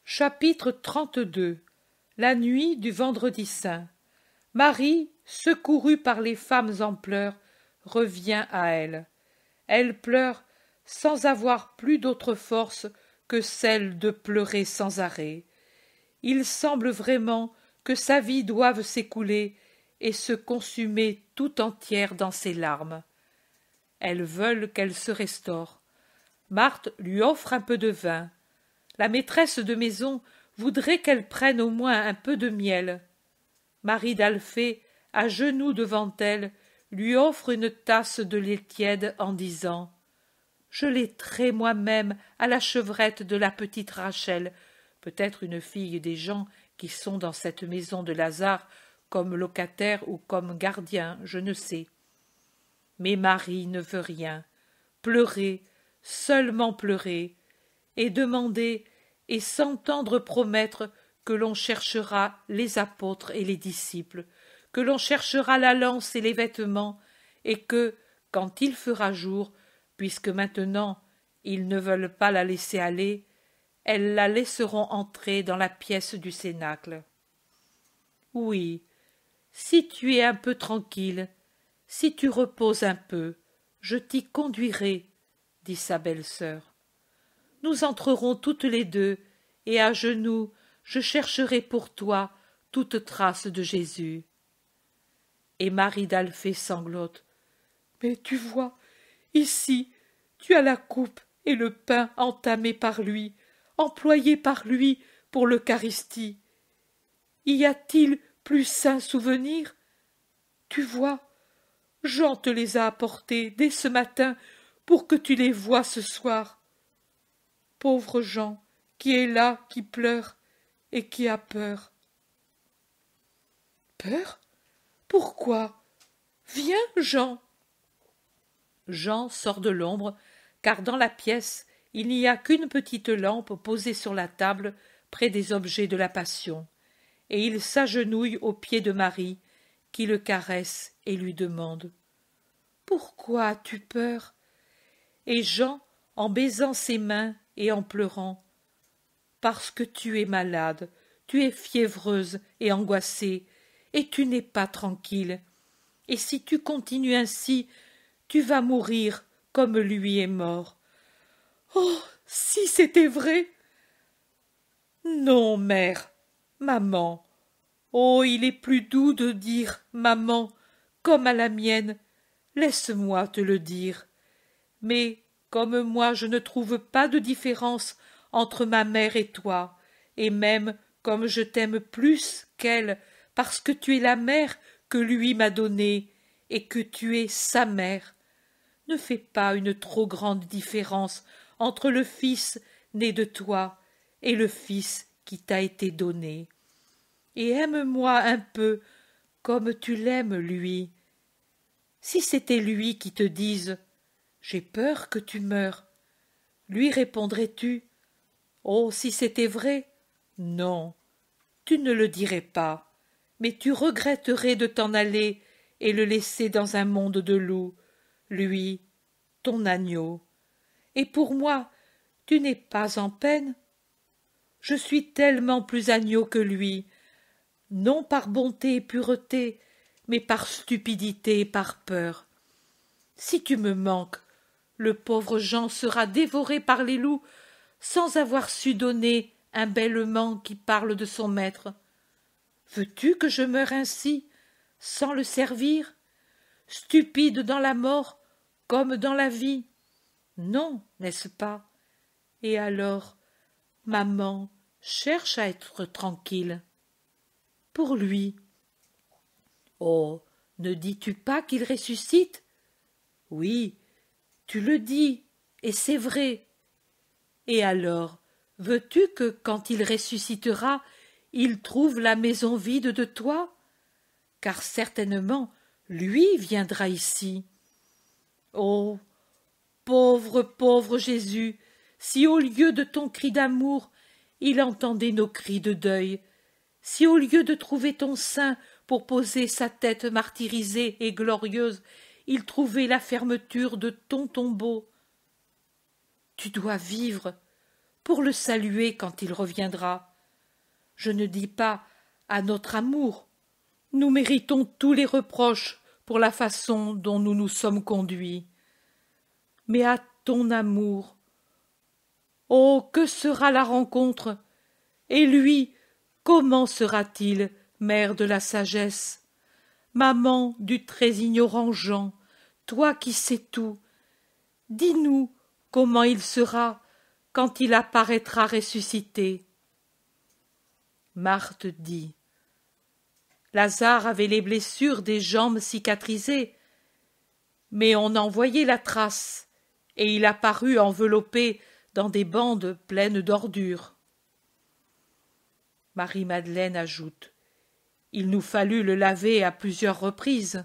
Chapitre 32. La nuit du vendredi saint. Marie, secourue par les femmes en pleurs, revient à elle. Elle pleure sans avoir plus d'autre force que celle de pleurer sans arrêt. Il semble vraiment que sa vie doive s'écouler et se consumer tout entière dans ses larmes. Elles veulent qu'elle se restaure. Marthe lui offre un peu de vin. La maîtresse de maison voudrait qu'elle prenne au moins un peu de miel. Marie d'Alphée, à genoux devant elle, lui offre une tasse de lait tiède en disant « Je laiterai moi-même à la chevrette de la petite Rachel, peut-être une fille des gens qui sont dans cette maison de Lazare, comme locataire ou comme gardien, je ne sais. » Mais Marie ne veut rien, pleurer, seulement pleurer, et demander et s'entendre promettre que l'on cherchera les apôtres et les disciples, que l'on cherchera la lance et les vêtements, et que, quand il fera jour, puisque maintenant ils ne veulent pas la laisser aller, elles la laisseront entrer dans la pièce du cénacle. Oui, si tu es un peu tranquille, si tu reposes un peu, je t'y conduirai, dit sa belle-sœur. Nous entrerons toutes les deux, et à genoux, je chercherai pour toi toute trace de Jésus. Et Marie d'Alphée sanglote. Mais tu vois, ici, tu as la coupe et le pain entamés par lui, employés par lui pour l'Eucharistie. Y a-t-il plus saint souvenir? Tu vois, Jean te les a apportés dès ce matin pour que tu les voies ce soir. Pauvre Jean, qui est là, qui pleure et qui a peur. Peur? Pourquoi? Viens, Jean. Jean sort de l'ombre, car dans la pièce, il n'y a qu'une petite lampe posée sur la table près des objets de la Passion, et il s'agenouille aux pieds de Marie, qui le caresse et lui demande « Pourquoi as-tu peur ?» Et Jean, en baisant ses mains et en pleurant « Parce que tu es malade, tu es fiévreuse et angoissée, et tu n'es pas tranquille. Et si tu continues ainsi, tu vas mourir comme lui est mort. Oh, si c'était vrai! Non, mère, maman. Oh, il est plus doux de dire maman, comme à la mienne. Laisse-moi te le dire. Mais comme moi je ne trouve pas de différence entre ma mère et toi, et même comme je t'aime plus qu'elle, parce que tu es la mère que lui m'a donnée, et que tu es sa mère, ne fais pas une trop grande différence entre le fils né de toi et le fils qui t'a été donné. Et aime-moi un peu comme tu l'aimes lui. Si c'était lui qui te dise « J'ai peur que tu meures », lui répondrais-tu « Oh, si c'était vrai !» Non, tu ne le dirais pas, mais tu regretterais de t'en aller et le laisser dans un monde de loups, lui, ton agneau. Et pour moi, tu n'es pas en peine? Je suis tellement plus agneau que lui, non par bonté et pureté, mais par stupidité et par peur. Si tu me manques, le pauvre Jean sera dévoré par les loups sans avoir su donner un bêlement qui parle de son maître. Veux-tu que je meure ainsi, sans le servir, stupide dans la mort comme dans la vie? Non, n'est-ce pas? Et alors, maman cherche à être tranquille. Pour lui. Oh, ne dis-tu pas qu'il ressuscite? Oui, tu le dis, et c'est vrai. Et alors, veux-tu que, quand il ressuscitera, il trouve la maison vide de toi? Car certainement, lui viendra ici. Oh, pauvre, pauvre Jésus, si au lieu de ton cri d'amour, il entendait nos cris de deuil, si au lieu de trouver ton sein pour poser sa tête martyrisée et glorieuse, il trouvait la fermeture de ton tombeau. Tu dois vivre, pour le saluer quand il reviendra. Je ne dis pas à notre amour. Nous méritons tous les reproches pour la façon dont nous nous sommes conduits. Mais à ton amour. Oh, que sera la rencontre? Et lui, comment sera-t-il, mère de la sagesse? Maman du très ignorant Jean, toi qui sais tout, dis-nous comment il sera quand il apparaîtra ressuscité. Marthe dit: Lazare avait les blessures des jambes cicatrisées, mais on en voyait la trace, et il apparut enveloppé dans des bandes pleines d'ordures. Marie-Madeleine ajoute: Il nous fallut le laver à plusieurs reprises.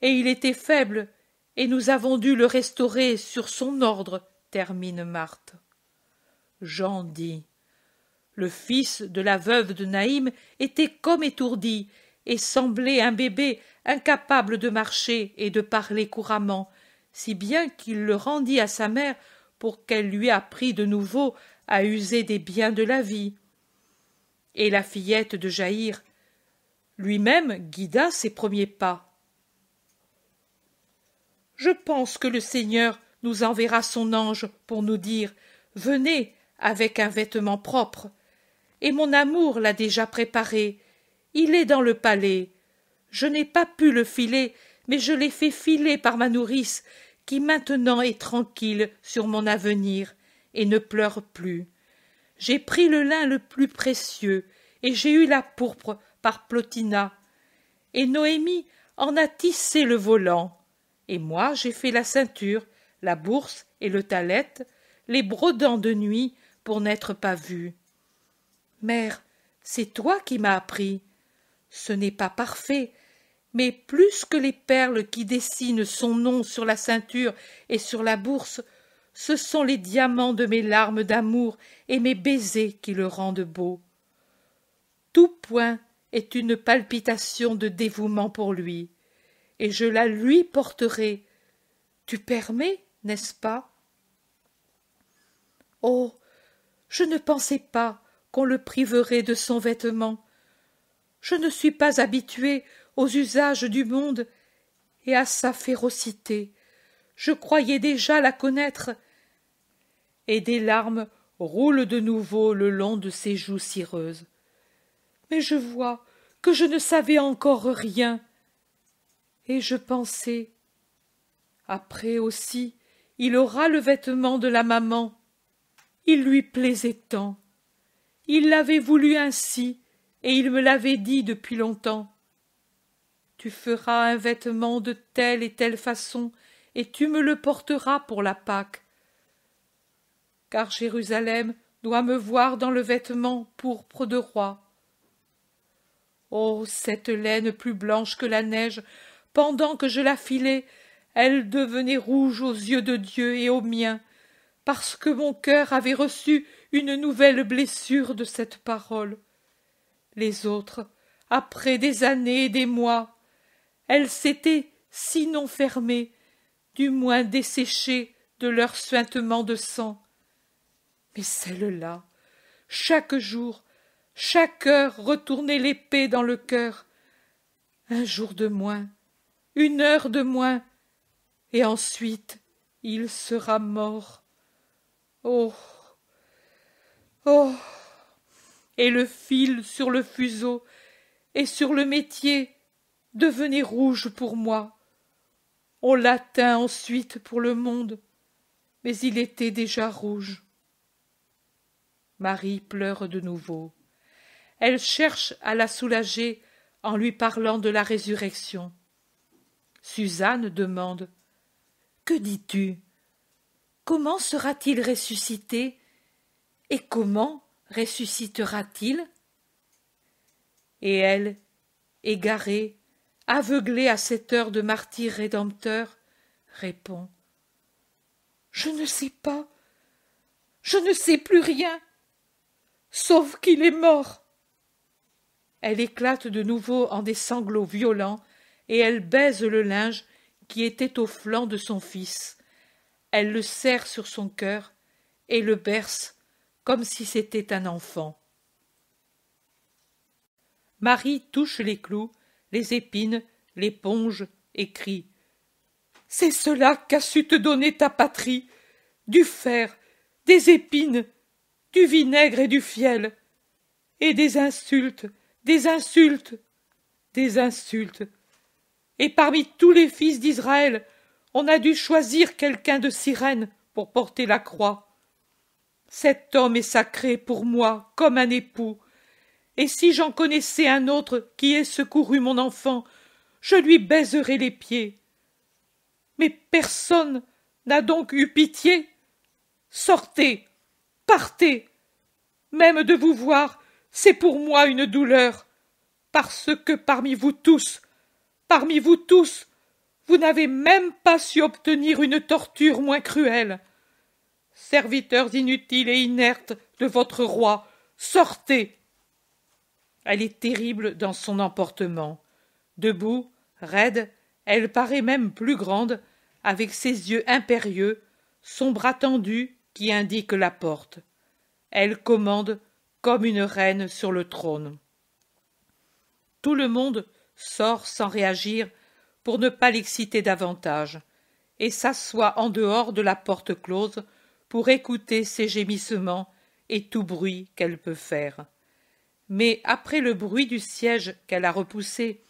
Et il était faible, et nous avons dû le restaurer sur son ordre, termine Marthe. Jean dit: Le fils de la veuve de Naïm était comme étourdi, et semblait un bébé incapable de marcher et de parler couramment, si bien qu'il le rendit à sa mère pour qu'elle lui apprît de nouveau à user des biens de la vie. Et la fillette de Jaïr lui-même guida ses premiers pas. Je pense que le Seigneur nous enverra son ange pour nous dire: Venez avec un vêtement propre. Et mon amour l'a déjà préparé. Il est dans le palais. Je n'ai pas pu le filer, mais je l'ai fait filer par ma nourrice, qui maintenant est tranquille sur mon avenir et ne pleure plus. J'ai pris le lin le plus précieux, et j'ai eu la pourpre par Plotina. Et Noémie en a tissé le volant. Et moi j'ai fait la ceinture, la bourse et le talet, les brodants de nuit pour n'être pas vue. Mère, c'est toi qui m'as appris. Ce n'est pas parfait, mais plus que les perles qui dessinent son nom sur la ceinture et sur la bourse, ce sont les diamants de mes larmes d'amour et mes baisers qui le rendent beau. Tout point est une palpitation de dévouement pour lui, et je la lui porterai. Tu permets, n'est-ce pas? Oh, je ne pensais pas qu'on le priverait de son vêtement. Je ne suis pas habituée aux usages du monde et à sa férocité. Je croyais déjà la connaître. Et des larmes roulent de nouveau le long de ses joues cireuses. Mais je vois que je ne savais encore rien. Et je pensais: après aussi, il aura le vêtement de la maman. Il lui plaisait tant. Il l'avait voulu ainsi, et il me l'avait dit depuis longtemps. Tu feras un vêtement de telle et telle façon, et tu me le porteras pour la Pâque. Car Jérusalem doit me voir dans le vêtement pourpre de roi. Oh, cette laine plus blanche que la neige, pendant que je la filais, elle devenait rouge aux yeux de Dieu et aux miens, parce que mon cœur avait reçu une nouvelle blessure de cette parole. Les autres, après des années et des mois, elles s'étaient, sinon fermées, du moins desséchées de leur suintement de sang. Mais celle-là, chaque jour, chaque heure retournait l'épée dans le cœur. Un jour de moins, une heure de moins, et ensuite il sera mort. Oh, oh, et le fil sur le fuseau et sur le métier devenait rouge pour moi. On l'a teint ensuite pour le monde, mais il était déjà rouge. Marie pleure de nouveau. Elle cherche à la soulager en lui parlant de la résurrection. Suzanne demande: Que dis-tu? Comment sera-t-il ressuscité? Et comment ressuscitera-t-il? Et elle, égarée, aveuglée à cette heure de martyr rédempteur, répond: Je ne sais pas, je ne sais plus rien, sauf qu'il est mort. Elle éclate de nouveau en des sanglots violents, et elle baise le linge qui était au flanc de son fils. Elle le serre sur son cœur, et le berce comme si c'était un enfant. Marie touche les clous, les épines, l'éponge et crie. « C'est cela qu'a su te donner ta patrie, du fer, des épines, du vinaigre et du fiel, et des insultes, des insultes, des insultes. Et parmi tous les fils d'Israël, on a dû choisir quelqu'un de sirène pour porter la croix. Cet homme est sacré pour moi comme un époux, et si j'en connaissais un autre qui ait secouru mon enfant, je lui baiserais les pieds. Mais personne n'a donc eu pitié. Sortez, partez. Même de vous voir, c'est pour moi une douleur, parce que parmi vous tous, vous n'avez même pas su obtenir une torture moins cruelle. Serviteurs inutiles et inertes de votre roi, sortez. Elle est terrible dans son emportement. Debout, raide, elle paraît même plus grande, avec ses yeux impérieux, son bras tendu qui indique la porte. Elle commande comme une reine sur le trône. Tout le monde sort sans réagir pour ne pas l'exciter davantage, et s'assoit en dehors de la porte close pour écouter ses gémissements et tout bruit qu'elle peut faire. Mais après le bruit du siège qu'elle a repoussé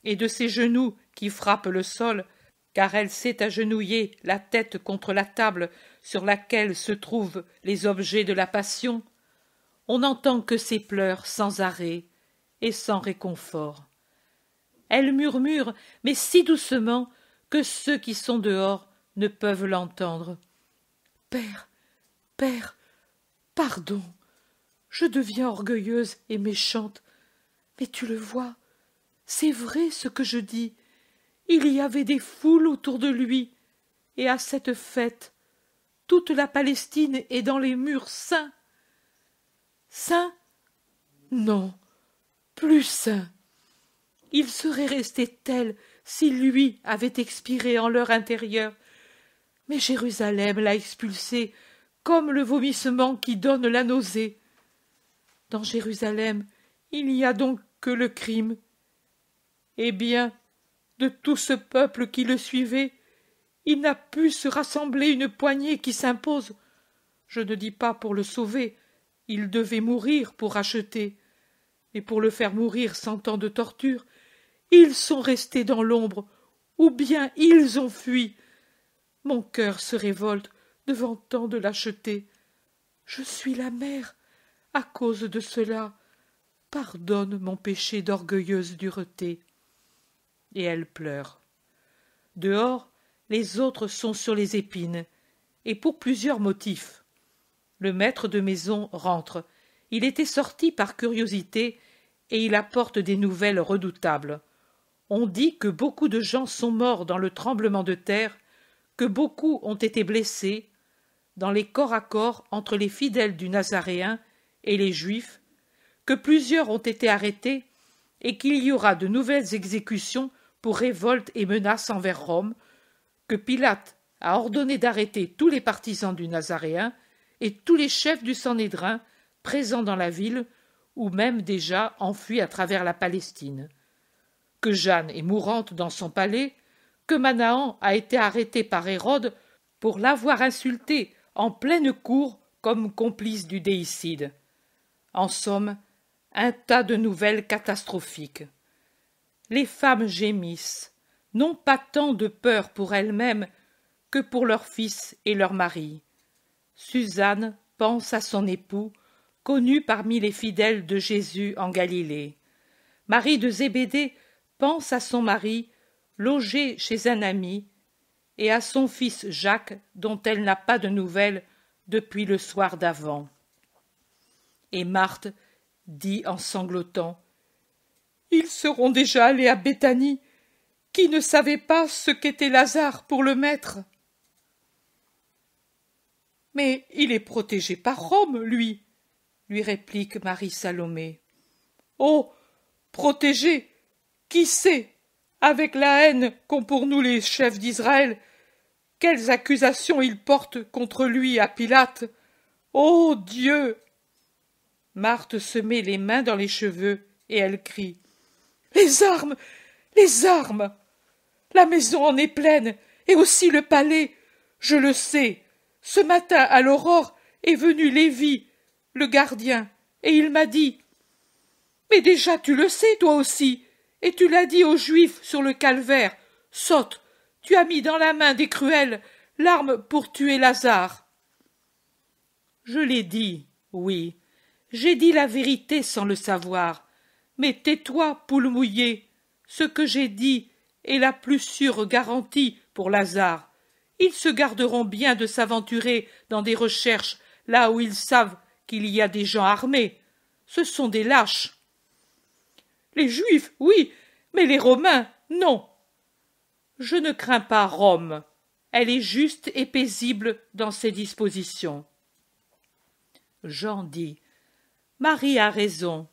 et de ses genoux qui frappent le sol, car elle s'est agenouillée la tête contre la table sur laquelle se trouvent les objets de la passion, on n'entend que ses pleurs sans arrêt et sans réconfort. Elle murmure, mais si doucement que ceux qui sont dehors ne peuvent l'entendre. « Père, Père, pardon, je deviens orgueilleuse et méchante, mais tu le vois, c'est vrai ce que je dis. Il y avait des foules autour de lui, et à cette fête, toute la Palestine est dans les murs saints. Saints? Non, plus saints. Il serait resté tel si lui avait expiré en leur intérieur. Mais Jérusalem l'a expulsé comme le vomissement qui donne la nausée. Dans Jérusalem, il n'y a donc que le crime. Eh bien, de tout ce peuple qui le suivait, il n'a pu se rassembler une poignée qui s'impose. Je ne dis pas pour le sauver, il devait mourir pour racheter. Et pour le faire mourir sans tant de torture, ils sont restés dans l'ombre, ou bien ils ont fui. Mon cœur se révolte devant tant de lâcheté. Je suis la mère, à cause de cela. Pardonne mon péché d'orgueilleuse dureté. Et elle pleure. Dehors, les autres sont sur les épines, et pour plusieurs motifs. Le maître de maison rentre. Il était sorti par curiosité, et il apporte des nouvelles redoutables. On dit que beaucoup de gens sont morts dans le tremblement de terre, que beaucoup ont été blessés, dans les corps à corps entre les fidèles du Nazaréen et les Juifs, que plusieurs ont été arrêtés, et qu'il y aura de nouvelles exécutions pour révolte et menaces envers Rome, que Pilate a ordonné d'arrêter tous les partisans du Nazaréen et tous les chefs du Sanhédrin présents dans la ville, ou même déjà enfuis à travers la Palestine, que Jeanne est mourante dans son palais, que Manahan a été arrêté par Hérode pour l'avoir insulté en pleine cour comme complice du déicide. En somme, un tas de nouvelles catastrophiques. Les femmes gémissent, non pas tant de peur pour elles-mêmes que pour leurs fils et leurs maris. Suzanne pense à son époux, connu parmi les fidèles de Jésus en Galilée. Marie de Zébédée pense à son mari, logé chez un ami, et à son fils Jacques, dont elle n'a pas de nouvelles depuis le soir d'avant. Et Marthe dit en sanglotant: « Ils seront déjà allés à Béthanie, qui ne savait pas ce qu'était Lazare pour le maître. » « Mais il est protégé par Rome, lui, lui réplique Marie-Salomé. « Oh, protégé, qui sait, avec la haine qu'ont pour nous les chefs d'Israël, quelles accusations ils portent contre lui à Pilate. Ô Dieu! Marthe se met les mains dans les cheveux et elle crie. Les armes! Les armes! La maison en est pleine, et aussi le palais. Je le sais. Ce matin, à l'aurore, est venu Lévi, le gardien, et il m'a dit. Mais déjà tu le sais, toi aussi, et tu l'as dit aux Juifs sur le calvaire. Sotte, tu as mis dans la main des cruels l'arme pour tuer Lazare. Je l'ai dit, oui. J'ai dit la vérité sans le savoir. Mais tais-toi, poule mouillée. Ce que j'ai dit est la plus sûre garantie pour Lazare. Ils se garderont bien de s'aventurer dans des recherches là où ils savent qu'il y a des gens armés. Ce sont des lâches. Les Juifs, oui, mais les Romains, non. Je ne crains pas Rome. Elle est juste et paisible dans ses dispositions. Jean dit. Marie a raison.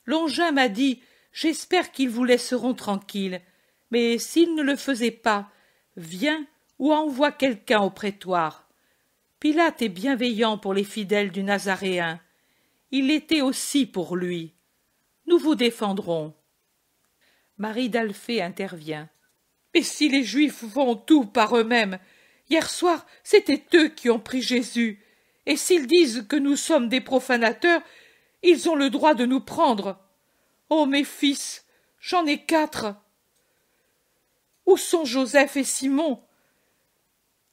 Longin m'a dit. J'espère qu'ils vous laisseront tranquille. Mais s'ils ne le faisaient pas, viens ou envoie quelqu'un au prétoire. Pilate est bienveillant pour les fidèles du Nazaréen. Il l'était aussi pour lui. Nous vous défendrons. Marie d'Alphée intervient. Mais si les Juifs font tout par eux-mêmes, hier soir, c'était eux qui ont pris Jésus. Et s'ils disent que nous sommes des profanateurs, ils ont le droit de nous prendre. Oh, mes fils, j'en ai 4. Où sont Joseph et Simon?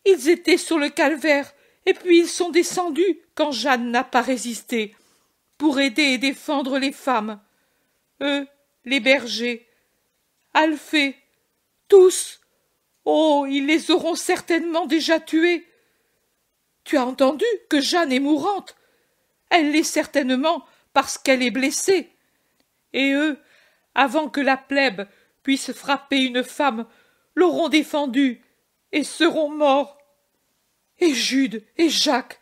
Ils étaient sur le calvaire, et puis ils sont descendus quand Jeanne n'a pas résisté, pour aider et défendre les femmes. Eux, les bergers, Alphée, tous. Oh, ils les auront certainement déjà tués. Tu as entendu que Jeanne est mourante? Elle l'est certainement parce qu'elle est blessée. Et eux, avant que la plèbe puisse frapper une femme, l'auront défendue et seront morts. Et Jude et Jacques,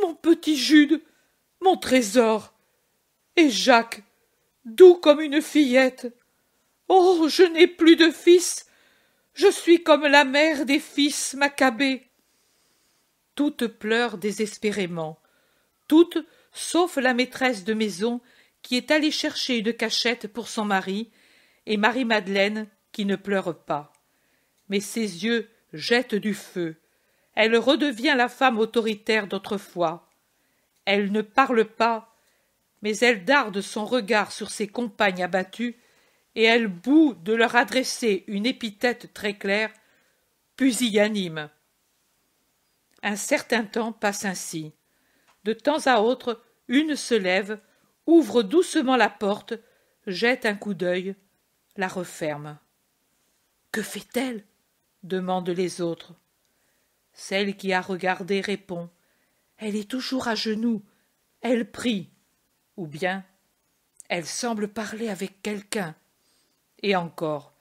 mon petit Jude, mon trésor, et Jacques, doux comme une fillette. Oh, je n'ai plus de fils, je suis comme la mère des fils Maccabée. Toutes pleurent désespérément, toutes, sauf la maîtresse de maison, qui est allée chercher une cachette pour son mari, et Marie-Madeleine, qui ne pleure pas. Mais ses yeux jettent du feu. Elle redevient la femme autoritaire d'autrefois. Elle ne parle pas, mais elle darde son regard sur ses compagnes abattues, et elle bout de leur adresser une épithète très claire, pusillanime. Un certain temps passe ainsi. De temps à autre, une se lève, ouvre doucement la porte, jette un coup d'œil, la referme. Que fait-elle? Demandent les autres. Celle qui a regardé répond. Elle est toujours à genoux, elle prie. Ou bien, elle semble parler avec quelqu'un. Et encore,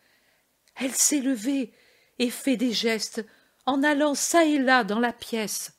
elle s'est levée et fait des gestes en allant çà et là dans la pièce.